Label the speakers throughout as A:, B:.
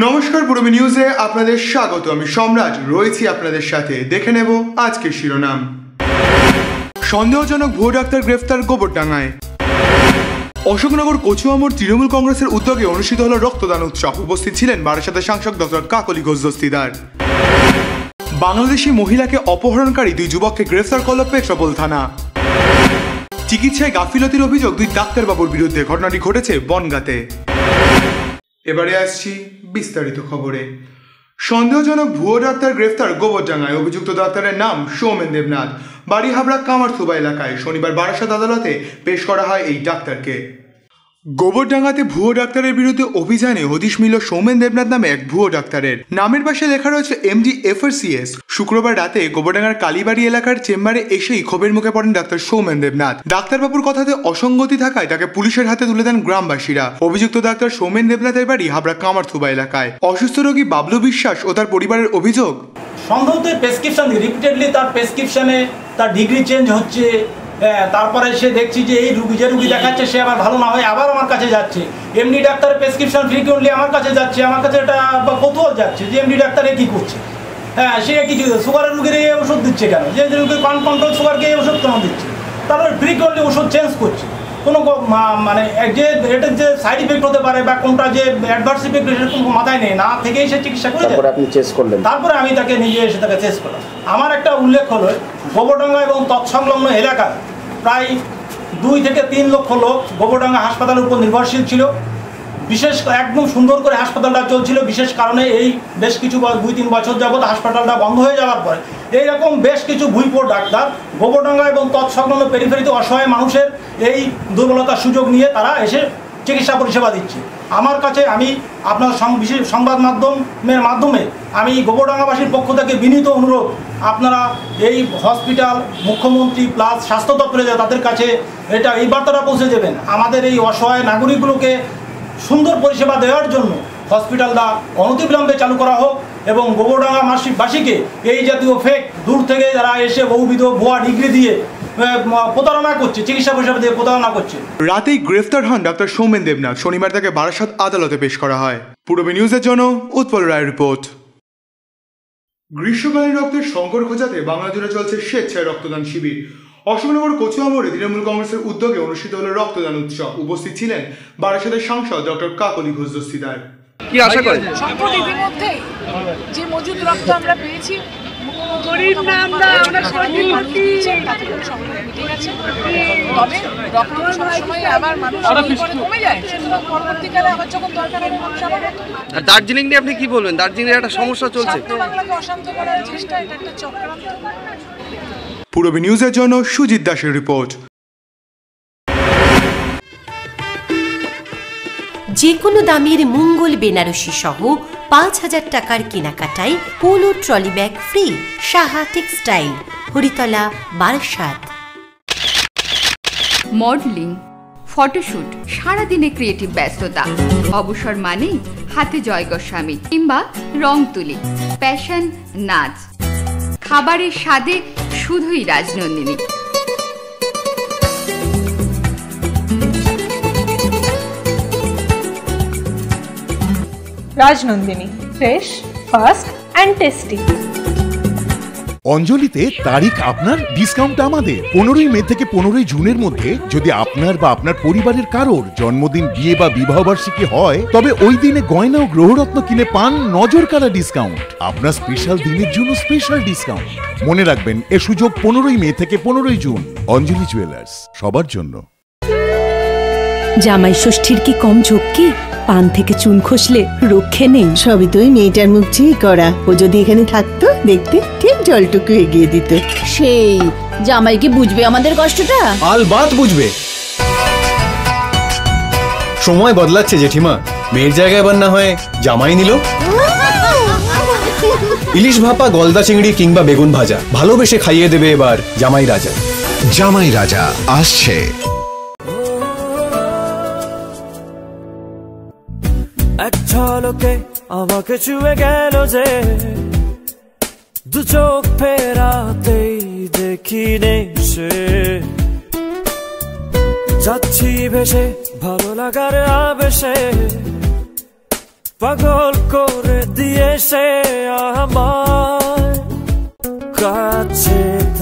A: নমস্কার, পুরবী নিউজে আপনাদের স্বাগত। আমি সম্রাট রয়েছি আপনাদের সাথে। দেখে নেব আজকের শিরোনাম। সন্দেহজনক ভুয়ো ডাক্তার গ্রেফতার গোবরডাঙ্গায়। অশোকনগর কচুয়ামোড় তৃণমূল কংগ্রেসের উদ্যোগে অনুষ্ঠিত হল রক্তদান উৎসব। উপস্থিত ছিলেন বারাসাতের সাংসদ ডক্টর কাকলি ঘোষ দস্তিদার। বাংলাদেশি মহিলাকে অপহরণকারী দুই যুবককে গ্রেফতার করল পেট্রাপোল থানা। চিকিৎসায় গাফিলতির অভিযোগ দুই ডাক্তারবাবুর বিরুদ্ধে। ঘটনাটি ঘটেছে বনগাঁতে। এবারে আসছি বিস্তারিত খবরে। সন্দেহজনক ভুয়ো ডাক্তার গ্রেফতার গোবরডাঙ্গায়। অভিযুক্ত ডাক্তারের নাম সৌমেন দেবনাথ, বাড়ি হাবড়া কামারথুবা এলাকায়। শনিবার বারাসাত আদালতে পেশ করা হয় এই ডাক্তারকে। গোবরডাঙ্গাতে ভুয়ো ডাক্তারের বিরুদ্ধে অভিযানে হদিশ মিলল সৌমেন দেবনাথ নামে এক ভুয়ো ডাক্তারের। নামের পাশে লেখা রয়েছে MD FRCS। শুক্রবার রাতে গোবরডাঙ্গার কালীবাড়ি এলাকার চেম্বারে এসেই ক্ষোভের মুখে পড়েন ডাক্তার সৌমেন দেবনাথ। ডাক্তারবাবুর কথাতে অসঙ্গতি থাকায় তাকে পুলিশের হাতে তুলে দেন গ্রামবাসীরা। অভিযুক্ত ডাক্তার সৌমেন দেবনাথের বাড়ি হাবড়া কামারথুবা এলাকায়। অসুস্থ রোগী বাবলু বিশ্বাস ও তার পরিবারের অভিযোগ,
B: সন্দেহতে প্রেসক্রিপশন রিপিটেডলি তার প্রেসক্রিপশনে তার ডিগ্রি চেঞ্জ হচ্ছে। তারপরে সে দেখছি যে এই রুগী যে রুগী দেখাচ্ছে সে আবার ভালো না হয় আবার আমার কাছে যাচ্ছে। এমডি ডাক্তারের প্রেসক্রিপশন ফ্রিকুয়েন্টলি আমার কাছে যাচ্ছে। আমার কাছে এটা কৌতূহল যাচ্ছে যে এমডি ডাক্তারে কী করছে। সে কিছু সুগারের রুগীর এই ওষুধ দিচ্ছে কেন, যে রুগীর কন্ট্রোল সুগারকে এই ওষুধ কেন দিচ্ছে। তারপরে ফ্রিকুয়েন্টলি ওষুধ চেঞ্জ করছে। কোনো মানে যে এটার যে সাইড ইফেক্ট হতে পারে বা কোনটা যে অ্যাডভার্স ইফেক্ট সেটা কোনো মাথায় নেই, না থেকেই সে চিকিৎসা করে যায়।
C: আপনি চেস করলেন,
B: তারপরে আমি তাকে নিজে এসে তাকে চেস করলাম। আমার একটা উল্লেখ হলো গোবরডাঙ্গা এবং তৎসংলগ্ন এলাকার প্রায় 2 থেকে 3 লক্ষ লোক গোবরডাঙ্গা হাসপাতালের উপর নির্ভরশীল ছিল। বিশেষ একদম সুন্দর করে হাসপাতালটা চলছিল। বিশেষ কারণে এই বেশ কিছু 2-3 বছর যাবৎ হাসপাতালটা বন্ধ হয়ে যাওয়ার পরে এইরকম বেশ কিছু ভুইপোর ডাক্তার গোবরডাঙ্গা এবং তৎসংলগ্ন পেরিফেরিতে অসহায় মানুষের এই দুর্বলতার সুযোগ নিয়ে তারা এসে চিকিৎসা পরিষেবা দিচ্ছে। আমার কাছে আমি আপনার বিশেষ সংবাদ মাধ্যমের মাধ্যমে আমি গোবরডাঙ্গাবাসীর পক্ষ থেকে বিনীত অনুরোধ, আপনারা এই হসপিটাল মুখ্যমন্ত্রী প্লাস স্বাস্থ্য দপ্তরে তাদের কাছে এই বার্তাটা পৌঁছে দেবেন। আমাদের এই অসহায় নাগরিকগুলোকে সুন্দর পরিষেবা দেওয়ার জন্য হসপিটালটা অনতিবিলম্বে চালু করা হোক এবং গোবরডাঙ্গা বাসীকে এই জাতীয় ফেক দূর থেকে যারা এসে বহুবিধ ভুয়া ডিগ্রি দিয়ে প্রতারণা করছে, চিকিৎসা পরিষেবা দিয়ে প্রতারণা করছে।
A: রাতেই গ্রেফতার হন ডাক্তার সৌমেন দেবনাথ। শনিবার তাকে বারাসাত আদালতে পেশ করা হয়। পুরবী নিউজের জন্য উৎপল রায়ের রিপোর্ট। গ্রীষ্মকালীন রক্তের সংকট ঘোচাতে বাংলা জুড়ে চলছে স্বেচ্ছায় রক্তদান শিবির। অশোকনগর কচুয়ামোড়ে তৃণমূল কংগ্রেসের উদ্যোগে অনুষ্ঠিত হল রক্তদান উৎসব। উপস্থিত ছিলেন বারাসাতের সাংসদ ডক্টর কাকলি ঘোষ দস্তিদার।
D: কি আশা করেন?
E: সংকট ইতিমধ্যে যে মজুদ রক্ত আমরা পেয়েছি, তবে রক্ত সবসময় আবার মানুষ কমে যায়, সুতরাং পরবর্তীকালে আবার যখন দরকার হয় মানুষ আবার।
D: দার্জিলিং নিয়ে আপনি কি বলবেন? দার্জিলিং এর একটা সমস্যা চলছে,
E: বাংলাকে অশান্ত করার চেষ্টা, এটা একটা চক্রান্ত।
A: পুরবী নিউজের জন্য সুজিত দাসের রিপোর্ট।
F: যে কোনো দামের মঙ্গল বেনারসি সহ 5,000 টাকার কেনাকাটায় polo trolley bag free. Saha textile, Haritala, Barasat.
G: Modelling, photoshoot, সারাদিনে ক্রিয়েটিভ ব্যস্ততা, অবসর মানেই হাতে জয় গোস্বামী কিংবা রং তুলি, প্যাশন, নাচ, খাবারের স্বাদে শুধুই Rajnandini.
H: Rajnandini, fresh, fast and tasty.
I: অঞ্জলিতে তারিখ আপনার, ডিসকাউন্ট আমাদের। 15 মে থেকে 15 জুনের মধ্যে যদি আপনার বা আপনার পরিবারের কারোর জন্মদিন, বিয়ে বা বিবাহবার্ষিকী হয়, তবে ওই দিনে গয়না ও গ্রহরত্ন কিনে পান নজর কাড়া ডিসকাউন্ট। আপনার স্পেশাল দিনের জন্য স্পেশাল ডিসকাউন্ট। মনে রাখবেন, এ সুযোগ 15 মে থেকে 15 জুন। অঞ্জলি জুয়েলার্স, সবার জন্য।
F: জামাই ষষ্ঠীর কি কম ঝক্কি? পান থেকে চুন খসলে রক্ষে নেই।
J: সবই তো ওই মেয়েটার মুখ চেয়ে করা। ও যদি এখানে থাকতো, দেখতে ঠিক জলটুকু এগিয়ে দিত।
K: সেই জামাই কি বুঝবে আমাদের কষ্টটা?
L: আলবাত বুঝবে। সময় বদলাচ্ছে জেঠিমা, মেয়ের জায়গায় এবার না হয় জামাই নিল। ইলিশ ভাপা, গলদা চিংড়ি কিংবা বেগুন ভাজা ভালোবেসে খাইয়ে দেবে এবার জামাই রাজা।
M: জামাই রাজা আসছে।
N: এক ঝলকে আমাকে ছুঁয়ে গেল যে, দু চোখ ফেরাতেই দেখি নেই সে। যাচ্ছি ভেসে ভালো লাগার আবেশে, পাগল করে দিয়েছে আমার কাছে।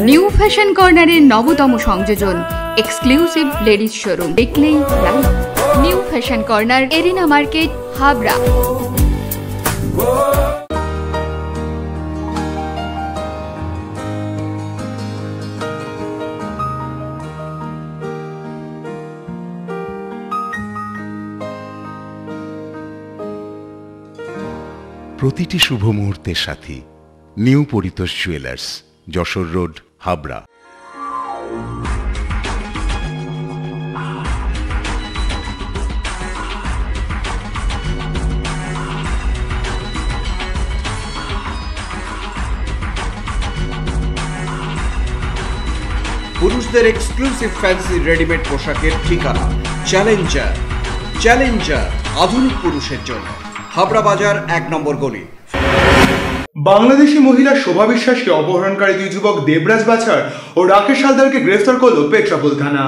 G: নিউ ফ্যাশন কর্নারের নবতম সংযোজন এক্সক্লুসিভ লেডিস শোরুম দেখলেই live. New fashion corner, arena market, Habra.
I: প্রতিটি শুভ মুহূর্তের সাথী new Paritosh jewellers, Jessore road, Habra.
C: পুরুষদের এক্সক্লুসিভ ফ্যান্সি রেডিমেড পোশাকের ঠিকানা চ্যালেঞ্জার। চ্যালেঞ্জার আধুনিক পুরুষের জন্য, হাবড়া বাজার 1 নম্বর গলি।
A: বাংলাদেশি মহিলা শোভা বিশ্বাসকে অপহরণকারী দুই যুবক দেবরাজ বাছার ও রাকেশ হালদারকে গ্রেফতার করল পেট্রাপোল থানা।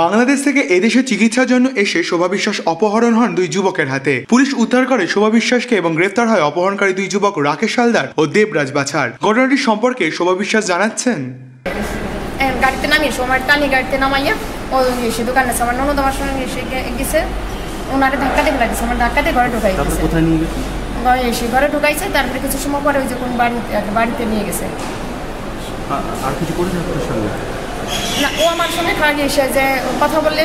A: বাংলাদেশ থেকে এদেশে চিকিৎসার জন্য এসে শোভা বিশ্বাস অপহরণ হন দুই যুবকের হাতে। পুলিশ উদ্ধার করে শোভা বিশ্বাসকে এবং গ্রেফতার হয় অপহরণকারী দুই যুবক রাকেশ হালদার ও দেবরাজ বাছার। ঘটনাটি সম্পর্কে শোভা বিশ্বাস জানাচ্ছেন,
O: গাড়িতে নামিয়ে সময় টানি গাড়িতে নামাইয়া ওই এসে দোকানে আমার ননদ আমার সঙ্গে এসে গেছে, ওনারে ধাক্কা দিয়ে লাগছে, আমার ধাক্কা দিয়ে ঘরে ঢুকাই গেছে। ঘরে এসে ঘরে ঢুকাইছে, তারপরে কিছু সময় পরে ওই যে কোন বাড়িতে নিয়ে গেছে।
P: আর কিছু করেছে আপনার সঙ্গে?
O: না, ও আমার সঙ্গে খাগে এসে যে কথা বললে,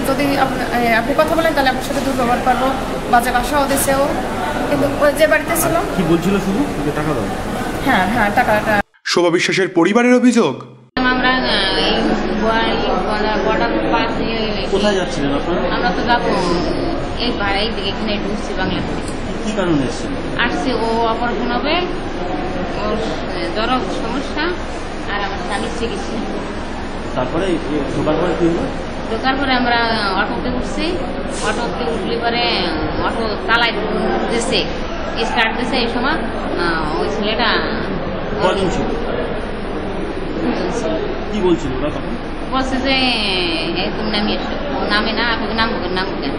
O: যদি আপনি কথা বলেন তাহলে আপনার সাথে দুর্ব্যবহার করবো, বাজে বাসাও দিচ্ছে ও। কিন্তু যে বাড়িতে ছিল
P: কি বলছিল শুধু টাকা দাও?
O: হ্যাঁ হ্যাঁ, টাকাটা।
A: শোভা বিশ্বাসের পরিবারের অভিযোগ,
Q: আমরা বর্ডার পাস
P: কোথায় যাচ্ছিলেন আপনারা?
Q: আমরা তো যাবো এই ভাড়াই এখানে ঢুকছি বাংলাদেশ।
P: কি কারণে এসেছেন?
Q: আসছে ও অপারেশন হবে, ওর জ্বর সমস্যা, আর আমার স্বামী চিকিৎসা।
P: তারপরে ঢোকার পরে কি হলো?
Q: ঢোকার পরে আমরা অটোতে উঠছি, অটোতে উঠলে পরে অটো তালায় দিয়েছে, স্টার্ট দিয়েছে। এই সময় ওই ছেলেটা
P: কি বলছিল ওরা তখন?
Q: বলছে যে তুমি নামিয়ে এসো, নামে না, আপনাকে নামবো কেন,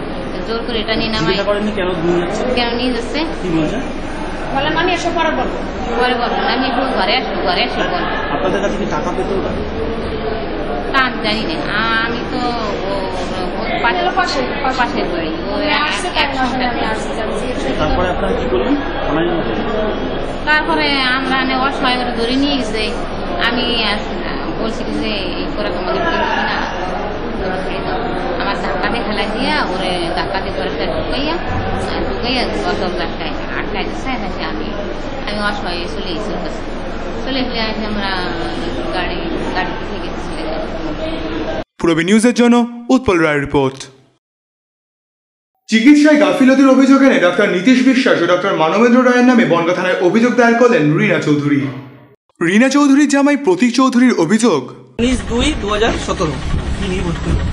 Q: জোর করে এটা নিয়ে নামাই। কেন নিয়ে যাচ্ছে?
P: কি বলছে?
O: বলে নামিয়ে এসো, পরে বলবো,
Q: পরে বলবো, আমি একটু ঘরে আসবো, ঘরে এসে বলবো।
P: আপনাদের কাছে কি টাকা পেত?
Q: তা আমি জানি না, আমি তো পাশের বাড়ি।
P: তারপরে আপনারা কি করলেন?
Q: তারপরে আমরা অসহায় করে ধরে নিয়ে গেছে। আমি বলছি যে এই করে তোমাদের কিনবি না, আমার ধাক্কা দিয়ে খেলা দিয়া ওরে ধাক্কা দিয়ে করে ঢুকাইয়া 10,000 টাকা আটকাই দিচ্ছে। আমি অসহায় চলে গেছি, ওর কাছে চলে গেলে আমরা গাড়ি থেকে চলে যাই।
A: পূরবী নিউজের জন্য উৎপল রায়ের রিপোর্ট। চিকিৎসায় গাফিলতির অভিযোগ এনে ডাক্তার নীতিশ বিশ্বাস ও ডাক্তার মানবেন্দ্র রায়ের নামে বনগাঁ থানায় অভিযোগ দায়ের করলেন রীনা চৌধুরী। রীনা চৌধুরীর জামাই প্রতীক চৌধুরীর অভিযোগ,
R: 19/2/2017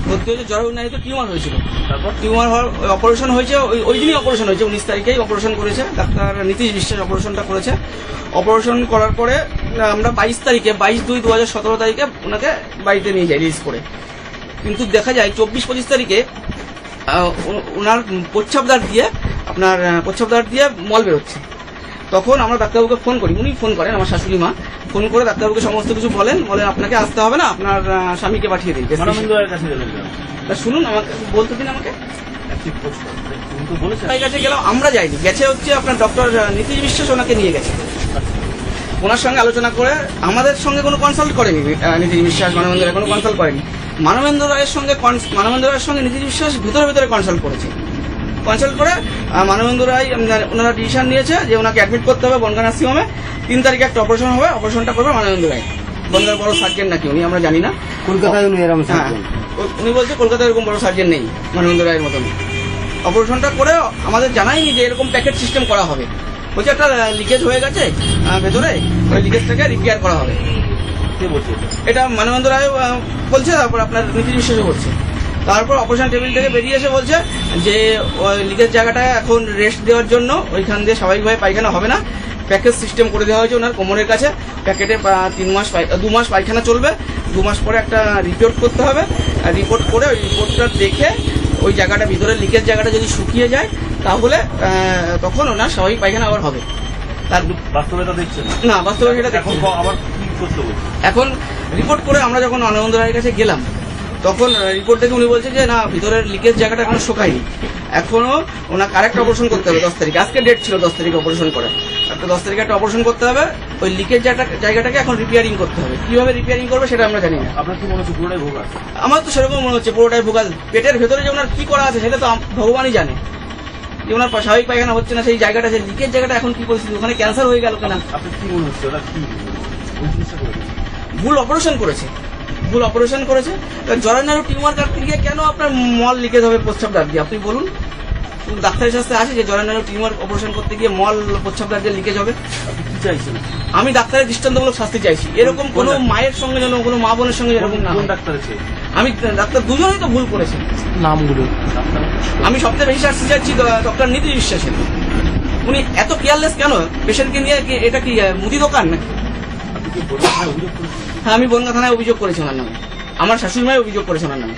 R: ভর্তি হয়েছে, জরায়ুনালীতে টিউমার হয়েছিল। তারপর টিউমার হওয়ার অপারেশন হয়েছে, ওই দিনই অপারেশন হয়েছে, 19 তারিখেই অপারেশন করেছে ডাক্তার নীতিশ বিশ্বাস। অপারেশনটা করেছে, অপারেশন করার পরে আমরা 22/2/2017 তারিখে ওনাকে বাড়িতে নিয়ে যাই রিলিজ করে। কিন্তু দেখা যায় 24-25 তারিখে ওনার প্রচ্ছাবদার দিয়ে মল বেরোচ্ছে। তখন আমরা ডাক্তারবাবুকে ফোন করি, উনি ফোন করেন, আমার শাশুড়ি মা ফোন করে ডাক্তারবাবুকে সমস্ত কিছু বলেন আপনাকে আসতে হবে না, আপনার স্বামীকে পাঠিয়ে দিন। শুনুন, আমাকে বলতে দিন, আমাকে কাছে গেলাম, আমরা যাইনি, গেছে হচ্ছে আপনার ডক্টর নীতিশ বিশ্বাস, ওনাকে নিয়ে গেছে। ওনার সঙ্গে আলোচনা করে আমাদের সঙ্গে কোনো কনসাল্ট করেনি নীতিশ বিশ্বাস, মানবেন্দ্র রায় কোনো কনসাল্ট করেনি। মানবেন্দ্র রায়ের সঙ্গে নীতিশ বিশ্বাস ভিতরে কনসাল্ট করেছে। কনসাল্ট করে মানবেন্দ্র রায় ওনারা ডিসিশন নিয়েছে যে ওনাকে অ্যাডমিট করতে হবে বনগাঁ নার্সিং হোমে। 3 তারিখে একটা অপারেশন হবে, অপারেশনটা করবে মানবেন্দ্র রায়। বনগাঁর বড় সার্জন নাকি উনি, আমরা জানি না।
P: কলকাতায়
R: উনি বলছে কলকাতায় এরকম বড় সার্জন নেই মানবেন্দ্র রায়ের মতন। অপারেশনটা করে আমাদের জানায়নি যে এরকম প্যাকেট সিস্টেম করা হবে। বলছে একটা লিকেজ হয়ে গেছে ভেতরে, ওই লিকেজটাকে রিপেয়ার করা হবে। এটা মানবেন্দ্র রায় বলছে, তারপর আপনার নীতিশ বিশ্বাসও বলছে। তারপর অপারেশন টেবিল থেকে বেরিয়ে এসে বলছে যে ওই লিকেজ জায়গাটা এখন রেস্ট দেওয়ার জন্য ওইখান দিয়ে স্বাভাবিকভাবে পায়খানা হবে না, প্যাকেজ সিস্টেম করে দেওয়া হয়েছে ওনার কোমরের কাছে। প্যাকেটে 2 মাস পায়খানা চলবে, 2 মাস পরে একটা রিপোর্ট করতে হবে। রিপোর্ট করে ওই রিপোর্টটা দেখে ওই জায়গাটা ভিতরে লিকেজ জায়গাটা যদি শুকিয়ে যায় তাহলে তখন ওনার স্বাভাবিক পায়খানা আবার হবে। তার
P: বাস্তবতা দেখছেন
R: না, বাস্তবে সেটা
P: এখন আবার কি করতে বলছে?
R: এখন রিপোর্ট করে আমরা যখন আনন্দ রায়ের কাছে গেলাম তখন রিপোর্ট থেকে উনি বলছে যে না, ভিতরের লিকেজ জায়গাটা এখনো শুকায়নি, এখনো ওনার কারেক্ট অপারেশন করতে হবে 10 তারিখ। আজকে ডেট ছিল 10 তারিখে অপারেশন করে, একটা 10 তারিখে একটা অপারেশন করতে হবে। ওই লিকেজ জায়গাটাকে এখন রিপেয়ারিং করতে হবে। কিভাবে রিপেয়ারিং করবে সেটা আমরা জানি না।
P: আপনার কি মনে হচ্ছে পুরোটাই ভোগাল?
R: আমার তো সেরকম মনে হচ্ছে পুরোটাই ভোগাল। পেটের ভেতরে যে ওনার কি করা আছে সেটা তো ভগবানই জানে। যে ওনার স্বাভাবিক পায়খানা হচ্ছে না, সেই জায়গাটা, যে লিকেজ জায়গাটা এখন কি পরিস্থিতি, ওখানে ক্যান্সার হয়ে গেল কেনা?
P: আপনার কি মনে হচ্ছে ওরা কি
R: ভুল অপারেশন করেছে? ভুল অপারেশন করেছে। জরায়ুনারু টিউমার কাটতে গিয়ে কেন আপনার মল লিকেজ হবে প্রস্রাব দাঁত দিয়ে? আপনি বলুন, ডাক্তারের শাস্ত্রে আছে যে জরায়ুনারু টিউমার অপারেশন করতে গিয়ে মল প্রস্রাব দাঁত দিয়ে লিকেজ হবে?
P: আপনি কি চাইছেন?
R: আমি ডাক্তারের দৃষ্টান্তমূলক শাস্তি চাইছি। এরকম কোনো মায়ের সঙ্গে যেন, কোনো মা বোনের সঙ্গে এরকম না। আমি ডাক্তার দুজনেই তো ভুল করেছে।
P: নামগুলো
R: আমি সবচেয়ে বেশি শাস্তি চাইছি ডক্টর নীতিশ বিশ্বাসের। উনি এত কেয়ারলেস কেন পেশেন্টকে নিয়ে? এটা কি মুদি দোকান নাকি? হ্যাঁ, আমি বনগাঁ থানায় অভিযোগ করেছি ওনার নামে। আমার শাশুড়ি মায়ের অভিযোগ করেছে ওনার নামে,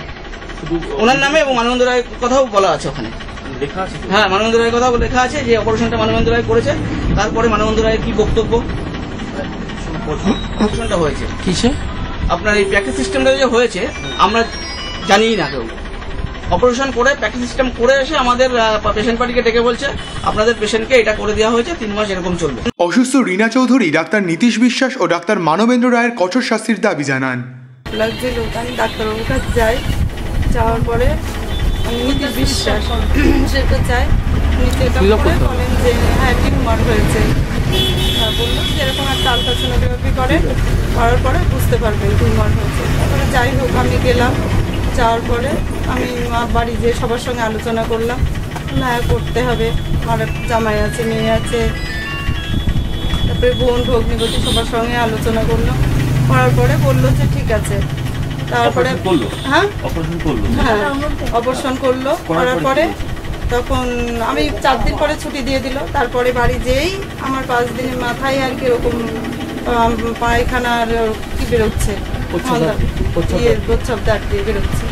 R: ওনার নামে, এবং মানবেন্দ্র রায়ের কথাও বলা আছে ওখানে। হ্যাঁ, মানবেন্দ্র রায়ের কথাও লেখা আছে যে অপারেশনটা মানবেন্দ্র রায় করেছে। তারপরে মানবেন্দ্র রায়ের কি বক্তব্য? অপারেশনটা হয়েছে কিসে? আপনার এই প্যাকেজ সিস্টেমটা যে হয়েছে আমরা জানিই না কেউ। অপারেশন করে প্যাকেজ সিস্টেম করে এসে আমাদের পেশেন্ট পার্টিকে ডেকে বলছে আপনাদের পেশেন্টকে এটা করে দেওয়া হয়েছে, 3 মাস এরকম চলবে।
A: অসুস্থ রীনা চৌধুরী ডাক্তার নীতিশ বিশ্বাস ও ডাক্তার মানবেন্দ্র রায়ের কঠোর শাস্তির দাবি জানান।
S: লাগছিল, আমি ডাক্তারবাবুর কাছে যাই, যাওয়ার পরে আমি নীতিশ বিশ্বাস সেটা চাই, উনি চেক আপ করে বলেন যে হ্যাঁ টিউমার হয়েছে। বললো যে এরকম একটা আলট্রাসোনোগ্রাফি করেন, করার পরে বুঝতে পারবেন টিউমার হয়েছে। তারপরে যাই হোক আমি গেলাম, যাওয়ার পরে আমি বাড়ি যেয়ে সবার সঙ্গে আলোচনা করলাম, না করতে হবে, আমার জামাই আছে, মেয়ে আছে, তারপরে বোন ভগ্নিপতি সবার সঙ্গে আলোচনা করলাম, করার পরে বললো যে ঠিক আছে। তারপরে হ্যাঁ হ্যাঁ অপারেশন করলো, করার পরে তখন আমি 4 দিন পরে ছুটি দিয়ে দিল। তারপরে বাড়ি যেয়েই আমার 5 দিনের মাথায় আর কি এরকম পায়খানার কি বেরোচ্ছে, প্রস্রাব দাঁত দিয়ে বেরোচ্ছে।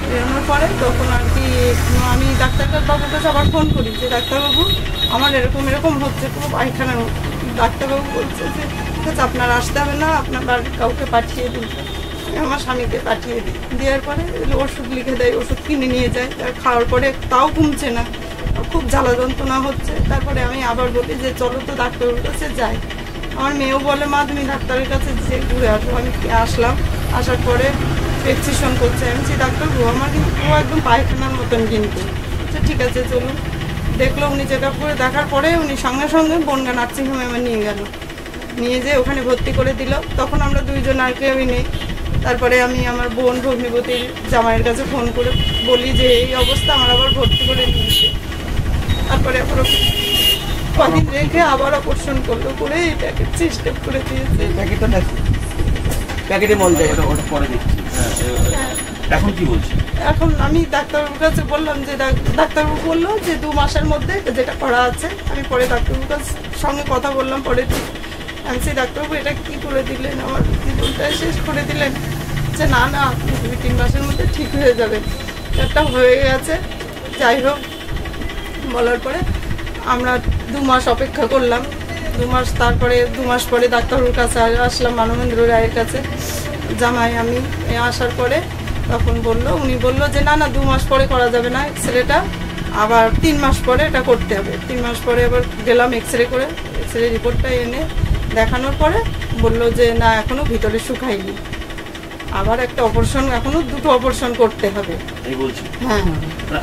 S: বেরোনোর পরে তখন আর কি আমি ডাক্তারবাবুর কাছে আবার ফোন করি যে ডাক্তারবাবু আমার এরকম এরকম হচ্ছে, পুরো পায়খানা। ডাক্তারবাবু বলছে যে ঠিক আছে আপনার আসতে হবে না, আপনার বাড়ির কাউকে পাঠিয়ে দিন। আমার স্বামীকে পাঠিয়ে দিই, দেওয়ার পরে ওষুধ লিখে দেয়, ওষুধ কিনে নিয়ে যায়। খাওয়ার পরে তাও কমছে না, খুব জ্বালা যন্ত্রণা হচ্ছে। তারপরে আমি আবার বলি যে চলো তো ডাক্তারের কাছে যাই। আমার মেয়েও বলে মা তুমি ডাক্তারের কাছে যে ঘুরে আসবো। আমি আসলাম, আসার পরে প্রেসক্রিপশন করছে। আমি বলছি ডাক্তারবাবু আমার কিন্তু পুরো একদম পায়খানার মতন, কিন্তু ঠিক আছে চলুন। দেখলো, উনি চেক আপ করে দেখার পরে উনি সঙ্গে সঙ্গে বনগাঁ নার্সিংহোমে আমার নিয়ে গেল, নিয়ে যেয়ে ওখানে ভর্তি করে দিল। তখন আমরা 2 জন আর কেউই নেই। তারপরে আমি আমার বোন ভগ্নিপতির জামাইয়ের কাছে ফোন করে বলি যে এই অবস্থা, আমার আবার ভর্তি করে নিয়েছে। তারপরে আবার কদিন রেখে আবার অপারেশন করলো, করে এই প্যাকেট সিস্টেম করে দিয়েছে।
P: এখন কি বলছি?
S: এখন আমি ডাক্তারবাবুর কাছে বললাম যে ডাক্তারবাবু বললো যে 2 মাসের মধ্যে যেটা করা আছে। আমি পরে ডাক্তারবাবুর কাছে সঙ্গে কথা বললাম, পরে আমি সেই ডাক্তারবাবু এটা কি করে দিলেন, আমার জীবনটা শেষ করে দিলেন। যে না না আপনি 2-3 মাসের মধ্যে ঠিক হয়ে যাবেন, একটা হয়ে গেছে। যাই হোক বলার পরে আমরা 2 মাস অপেক্ষা করলাম। 2 মাস, তারপরে 2 মাস পরে ডাক্তারবাবুর কাছে আসলাম, মানবেন্দ্র রায়ের কাছে জামাই আমি। আসার পরে তখন উনি বললো যে না না 2 মাস পরে করা যাবে না এক্সরেটা, আবার 3 মাস পরে এটা করতে হবে। 3 মাস পরে আবার গেলাম এক্সরে করে, এক্সরে রিপোর্টটা এনে দেখানোর পরে বললো যে না এখনো ভিতরে শুকায়নি, আবার একটা অপারেশন, এখনো 2টো অপারেশন করতে হবে। হ্যাঁ,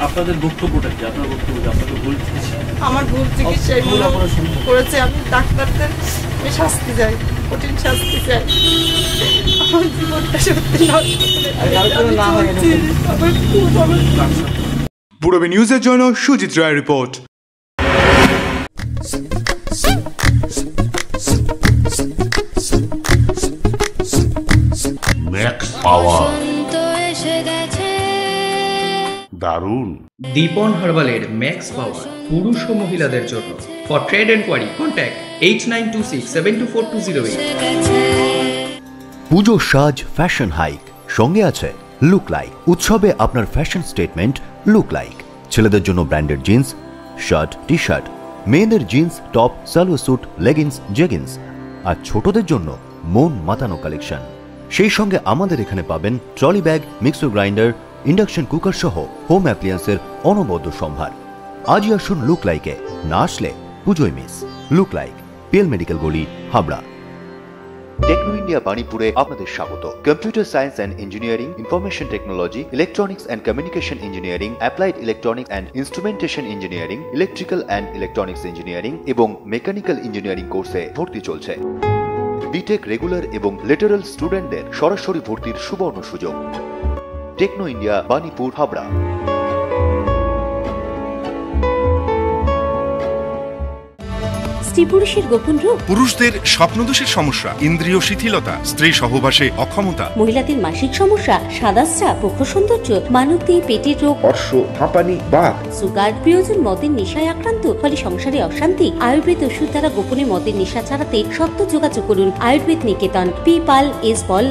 P: আপনাদের বক্তব্যটা কি? আপনার বক্তব্য আপনাকে ভুল চিকিৎসা?
S: আমার ভুল চিকিৎসা করেছে। আমি ডাক্তারদের শাস্তি চাই, কঠিন শাস্তি চাই। আমার জীবনটা সত্যি নষ্ট করে।
A: পূরবী নিউজের জন্য সুজিত রায়ের রিপোর্ট।
T: ম্যাক্স পাওয়ার দারুণ।
U: দীপন হার্বালের ম্যাক্স পাওয়ার পুরুষ ও মহিলাদের জন্য। For trade enquiry contact 8926724208।
V: পুজো সাজ ফ্যাশন হাইক সঙ্গে আছে লুক লাইক। উৎসবে আপনার ফ্যাশন স্টেটমেন্ট লুক লাইক। ছেলেদের জন্য branded jeans, shirt, T shirt, মেয়েদের jeans, top, salwar suit, leggings, jeggings, আর ছোটদের জন্য মন মাতানো কালেকশন। সেই সঙ্গে আমাদের এখানে পাবেন trolley bag, mixer grinder, induction cooker সহ হোম অ্যাপ্লিয়েন্সের অনবদ্য সম্ভার। আজই আসুন লুক লাইকে, না আসলে পুজোয় miss. Look like, PL medical গলি, হাবড়া। টেকনো ইন্ডিয়া বাণীপুরে আপনাদের স্বাগত। Computer science and engineering, information technology, electronics and communication engineering, applied electronics and instrumentation engineering, electrical and electronics engineering এবং মেকানিক্যাল ইঞ্জিনিয়ারিং কোর্সে ভর্তি চলছে। বিটেক রেগুলার এবং লেটারাল স্টুডেন্টদের সরাসরি ভর্তির সুবর্ণ সুযোগ। Techno India Banipur, Habra.
F: স্ত্রী পুরুষের গোপন রোগ,
B: পুরুষদের স্বপ্নদোষের সমস্যা, ইন্দ্রিয় শিথিলতা, স্ত্রী সহবাসে অক্ষমতা,
F: মহিলাদের মাসিক সমস্যা, সাদা স্রাব, মুখ সৌন্দর্য, মানবদেহে পেটের রোগ,
B: অর্শ, হাঁপানি, বাত,
F: সুগার, প্রিয়জন মদের নেশায় আক্রান্ত, ফলে সংসারে অশান্তি। আয়ুর্বেদ ওষুধ দ্বারা গোপনে মদের নেশা ছাড়াতে সত্য যোগাযোগ করুন আয়ুর্বেদ নিকেতন, পিপাল এস বল,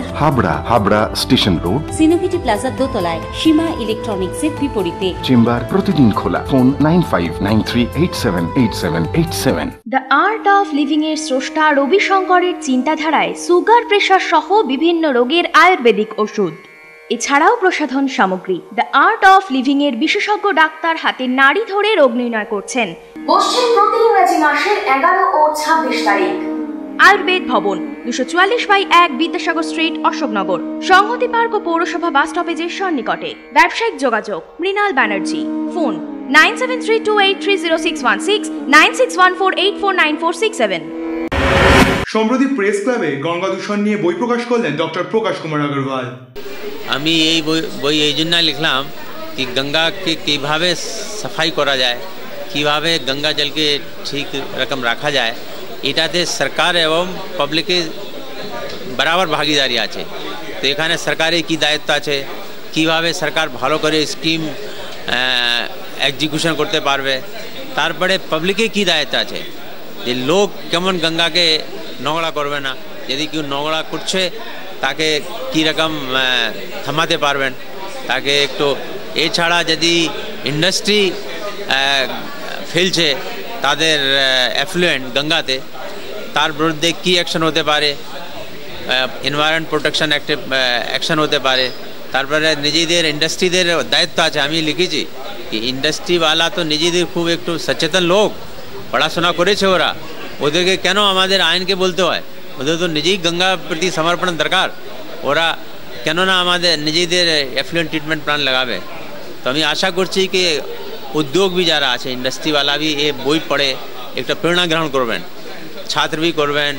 B: হাবড়া স্টেশন রোড,
F: সিনোভিটি প্লাজার দোতলায়, সীমা ইলেকট্রনিক্সের বিপরীতে।
B: চেম্বার প্রতিদিন খোলা। Phone 9593878787।
G: The art of living এর স্রষ্টা রবি শঙ্করের চিন্তাধারায় সুগার, প্রেশার সহ বিভিন্ন রোগের আয়ুর্বেদিক ওষুধ, এছাড়াও প্রসাধন সামগ্রী। দ্য আর্ট অফ লিভিং এর বিশেষজ্ঞ ডাক্তার হাতে নাড়ি ধরে রোগ নির্ণয় করছেন। বসছেন প্রতি ইংরেজি মাসের 11 ও 26 তারিখ। আয়ুর্বেদ ভবন, 244/1 বিদ্যাসাগর স্ট্রিট, অশোকনগর, সংহতি পার্ক ও পৌরসভা বাস স্টপেজের সন্নিকটে। ব্যবসায়িক যোগাযোগ মৃণাল ব্যানার্জি। ফোন 9732830616, 9614849467।
A: সম্প্রতি প্রেস ক্লাবে গঙ্গা দূষণ নিয়ে বই প্রকাশ করলেন ডক্টর প্রকাশ কুমার আগরওয়াল।
D: আমি এই বই এই জন্য লিখলাম কি গঙ্গাকে কিভাবে সাফাই করা যায়, কিভাবে গঙ্গা জলকে ঠিক রকম রাখা যায়, এটাতে সরকার এবং পাবলিকের বরাবর ভাগিদারি আছে। তো এখানে সরকারের কি দায়িত্ব আছে, কিভাবে সরকার ভালো করে স্কিম এক্সিকিউশন করতে পারবে, তারপরে পাবলিকের কি দায়িত্ব আছে, যে লোক কেমন গঙ্গাকে নোংরা করবে না, যদি কেউ নোংরা করছে তাকে কী রকম থামাতে পারবেন, তাকে একটু। এছাড়া যদি ইন্ডাস্ট্রি ফেলছে তাদের এফ্লুয়েন্ট গঙ্গাতে, তার বিরুদ্ধে কী অ্যাকশন হতে পারে, এনভায়রনমেন্ট প্রোটেকশন অ্যাকশন হতে পারে। তারপরে নিজেদের ইন্ডাস্ট্রিদের দায়িত্ব আছে। আমি লিখেছি কি ইন্ডাস্ট্রিওয়ালা তো নিজেদের খুব একটু সচেতন লোক, পড়াশোনা করেছে ওরা, ওদেরকে কেন আমাদের আইনকে বলতে হয়? ওদের তো নিজেই গঙ্গার প্রতি সমর্পণ দরকার। ওরা কেননা আমাদের নিজেদের এফ্লুয়েন্ট ট্রিটমেন্ট প্ল্যান লাগাবে। তো আমি আশা করছি কি উদ্যোগ भी যারা আছে, ইন্ডাস্ট্রিওয়ালা भी এ বই পড়ে একটা প্রেরণা গ্রহণ করবেন, ছাত্র भी করবেন,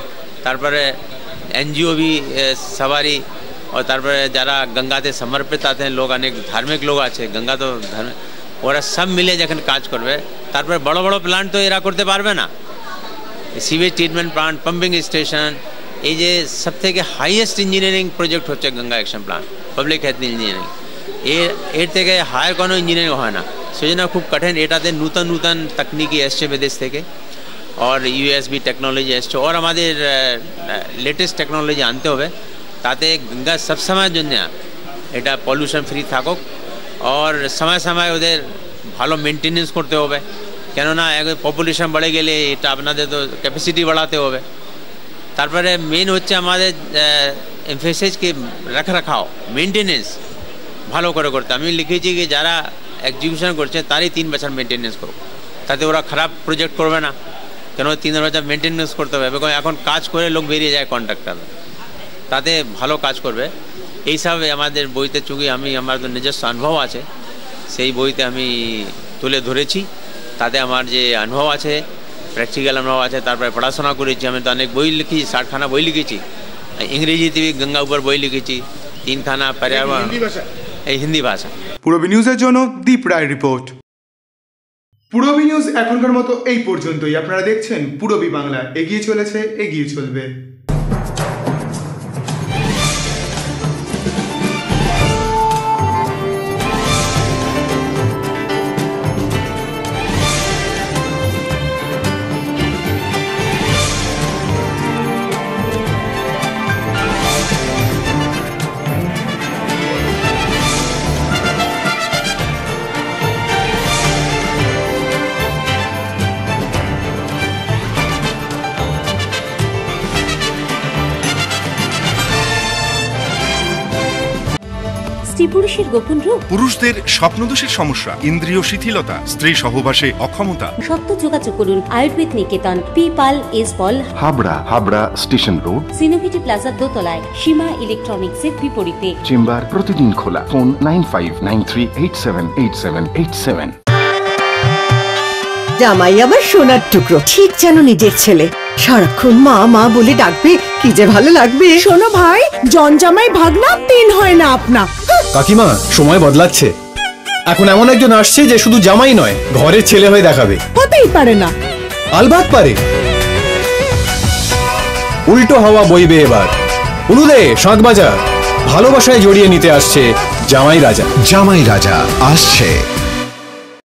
D: তারপরে এনজিও भी সবারই, और তারপরে যারা গঙ্গাতে সমর্পিত আছেন লোক, অনেক ধার্মিক লোক আছে, গঙ্গা তো ধর্ম, ওরা সব মিলে যখন কাজ করবে, তারপরে বড় বড় প্ল্যান্ট তো এরা করতে পারবে না। Sewage treatment plant, pumping station, এই যে সব থেকে হাইয়েস্ট ইঞ্জিনিয়ারিং প্রজেক্ট হচ্ছে Ganga action plan, public health engineering. এর থেকে হায়ার কোনো ইঞ্জিনিয়ারিং হয় না, সেজন্য খুব কঠিন। এটাতে নূতন নূতন তকনিকি এসছে বিদেশ থেকে, और ইউএসবি টেকনোলজি এসছে, और আমাদের লেটেস্ট টেকনোলজি আনতে হবে, তাতে গঙ্গা সবসময়ের জন্য এটা পলিউশন ফ্রি থাকুক। और সময় সময় ওদের ভালো মেনটেনেন্স করতে হবে, কেননা পপুলেশন বেড়ে গেলে এটা আপনাদের তো ক্যাপাসিটি বাড়াতে হবে। তারপরে মেন হচ্ছে আমাদের এমফেসিস কি রখরখাও, মেনটেনেন্স ভালো করে করতে। আমি লিখেছি কি যারা এক্সিকিউশন করছে তারই 3 বছর মেনটেনেন্স করুক, তাতে ওরা খারাপ প্রজেক্ট করবে না, কেন 3 বছর মেনটেনেন্স করতে হবে। এখন কাজ করে লোক বেরিয়ে যায় কন্ট্রাক্টর, তাতে ভালো কাজ করবে। এইসব আমাদের বইতে চুকি আমি আমার তো নিজস্ব অনুভব আছে, সেই বইতে আমি তুলে ধরেছি। তাতে আমার যে অনুভব আছে, প্র্যাকটিক্যাল অনুভব আছে, তারপরে পড়াশোনা করেছি। আমি তো অনেক বই লিখি, 60খানা বই লিখেছি। ইংরেজিতে গঙ্গা উপর বই লিখেছি, 3খানা पर्यावरण, এই হিন্দি ভাষা।
A: পূরবী নিউজের জন্য দীপ রায় রিপোর্ট। পূরবী নিউজ এখনকার মতো এই পর্যন্তই। আপনারা দেখছেন পূরবী বাংলা, এগিয়ে চলেছে, এগিয়ে চলবে।
F: পুরুষের গোপন রূপ?
B: পুরুষদের স্বপ্নদোষের সমস্যা, ইন্দ্রিয় শিথিলতা, স্ত্রী সহবাসে অক্ষমতা।
F: সত্য যোগাযোগ করুন Ayurved Niketan, Pipal S Pal,
M: Habra station road,
F: সিনোভিটি প্লাজার দোতলায়, সীমা ইলেকট্রনিক্সের বিপরীতে।
M: চেম্বার প্রতিদিন খোলা। ফোন 9593878787।
J: জামাই আমার সোনার টুকরো, ঠিক যেন নিজের ছেলে। সারাক্ষণ মা মা বলে ডাকবে, কি যে ভালো লাগবে।
E: শোনো ভাই, জনজামাই ভাগনা তিন হয় না আপনা।
L: কাকিমা, সময় বদলাচ্ছে। এখন এমন একজন আসছে যে শুধু জামাই নয়, ঘরের ছেলে হয়ে দেখাবে।
E: হতেই পারে না।
L: আলবাত পারে। উল্টো হাওয়া বইবে এবার। উলুদে শাঁখ বাজা, ভালোবাসায় জড়িয়ে নিতে আসছে জামাই রাজা।
M: জামাই রাজা আসছে।